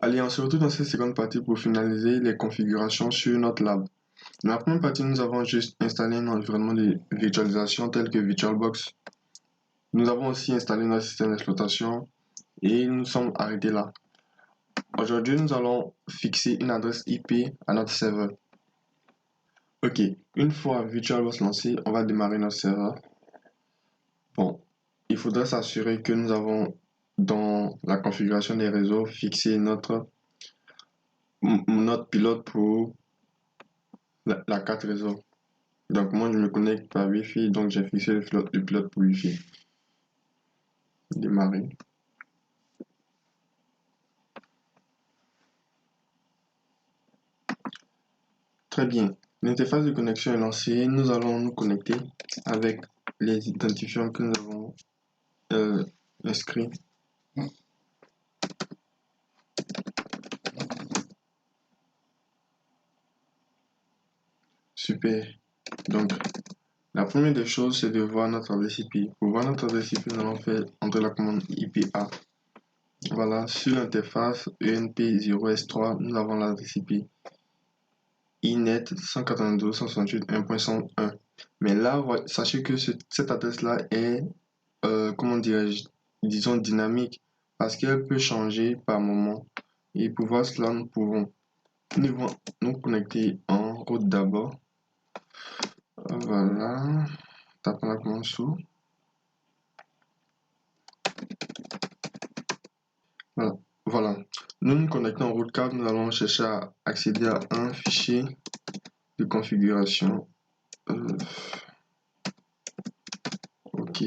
Allez, on se retrouve dans cette seconde partie pour finaliser les configurations sur notre lab. Dans la première partie, nous avons juste installé un environnement de virtualisation tel que VirtualBox. Nous avons aussi installé notre système d'exploitation et nous sommes arrêtés là. Aujourd'hui, nous allons fixer une adresse IP à notre serveur. Ok, une fois VirtualBox lancé, on va démarrer notre serveur. Bon, il faudra s'assurer que nous avons dans la configuration des réseaux fixé notre pilote pour la carte réseau. Donc moi je me connecte par Wi-Fi, donc j'ai fixé le pilote pour Wi-Fi. Démarrer. Très bien. L'interface de connexion est lancée. Nous allons nous connecter avec les identifiants que nous avons inscrits. Super. Donc, la première des choses, c'est de voir notre adresse IP. Pour voir notre adresse IP, nous allons faire entrer la commande IPA. Voilà, sur l'interface ENP0S3, nous avons l'adresse IP inet 192.168.1.101. Mais là, sachez que cette adresse-là est, comment dirais-je, disons dynamique, parce qu'elle peut changer par moment. Et pour voir cela, nous pouvons nous connecter en route d'abord. Voilà, tapons la commande sous. Voilà. Nous nous connectons en route car nous allons chercher à accéder à un fichier de configuration. Ok.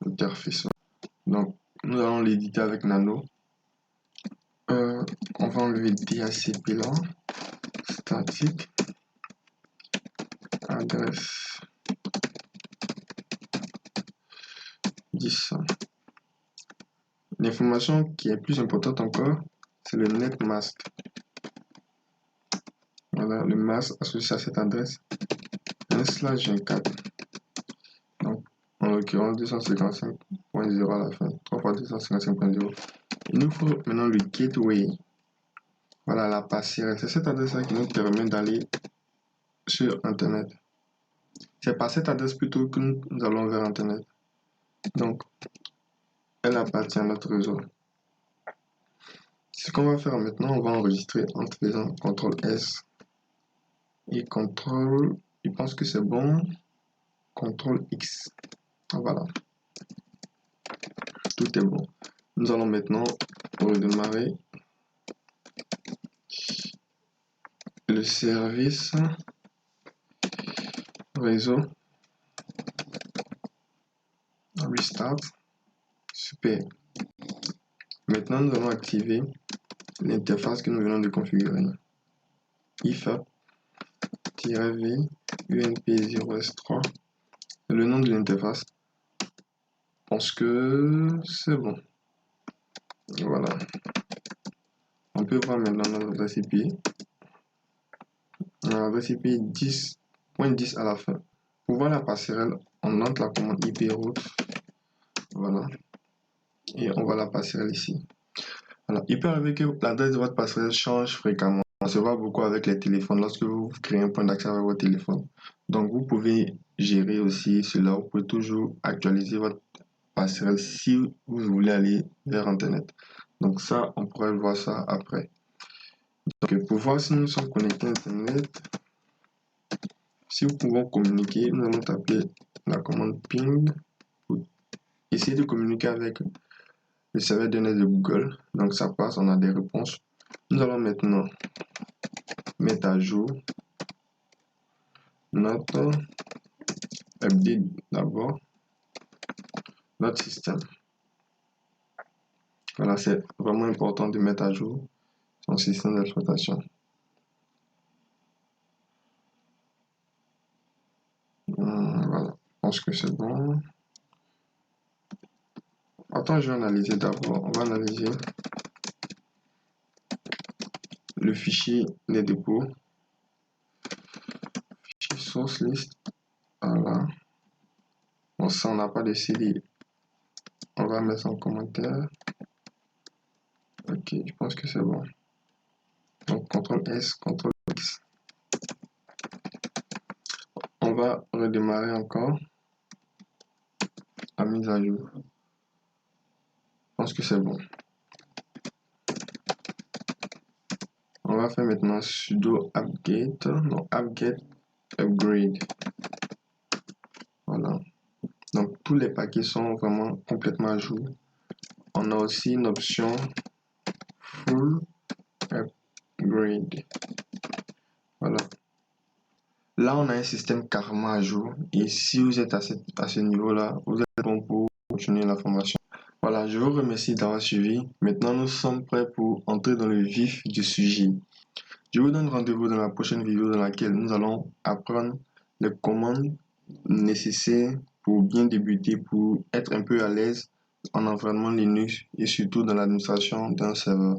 Interface. Donc, nous allons l'éditer avec Nano. On va enlever DHCP là. Statique. Adresse 10. L'information qui est plus importante encore, c'est le net mask. Voilà, le mask associé à cette adresse. /24. Donc, en l'occurrence, 255.0 à la fin. 3 fois 255.0. Il nous faut maintenant le gateway. Voilà, la passerelle. C'est cette adresse-là qui nous permet d'aller sur Internet. C'est par cette adresse plutôt que nous allons vers Internet. Donc, elle appartient à notre réseau. Ce qu'on va faire maintenant, on va enregistrer en faisant CTRL S et CTRL, je pense que c'est bon, CTRL X. Voilà. Tout est bon. Nous allons maintenant redémarrer le service réseau. Restart. Super. Maintenant, nous allons activer l'interface que nous venons de configurer. IFA-V UNP0S3. C'est le nom de l'interface. Je pense que c'est bon. Voilà. On peut voir maintenant notre adresse IP. L'adresse IP 10.10 à la fin. Pour voir la passerelle, on entre la commande IP route. Voilà. Et on voit la passerelle ici. Alors, il peut arriver que l'adresse de votre passerelle change fréquemment. On se voit beaucoup avec les téléphones lorsque vous créez un point d'accès avec votre téléphone. Donc, vous pouvez gérer aussi cela. Vous pouvez toujours actualiser votre passerelle si vous voulez aller vers Internet. Donc, ça, on pourrait voir ça après. Donc, pour voir si nous sommes connectés à Internet, si nous pouvons communiquer, nous allons taper la commande ping pour essayer de communiquer avec le serveur DNS de Google. Donc, ça passe, on a des réponses. Nous allons maintenant mettre à jour notre update d'abord, notre système. Voilà, c'est vraiment important de mettre à jour son système d'exploitation. Voilà, je pense que c'est bon. Attends, je vais analyser d'abord. On va analyser le fichier les dépôts. Fichier source list. Voilà. Bon, ça, on n'a pas de CD. On va mettre ça en commentaire. Ok, je pense que c'est bon. Donc, CTRL S, CTRL X. On va redémarrer encore la mise à jour. Je pense que c'est bon. On va faire maintenant sudo apt-get, non, apt-get upgrade. Voilà. Donc, tous les paquets sont vraiment complètement à jour. On a aussi une option full upgrade. Voilà. Là, on a un système carrément à jour. Et si vous êtes à ce niveau-là, vous êtes bon pour continuer la formation. Voilà, je vous remercie d'avoir suivi. Maintenant, nous sommes prêts pour entrer dans le vif du sujet. Je vous donne rendez-vous dans la prochaine vidéo dans laquelle nous allons apprendre les commandes nécessaires pour bien débuter, pour être un peu à l'aise en environnement Linux et surtout dans l'administration d'un serveur.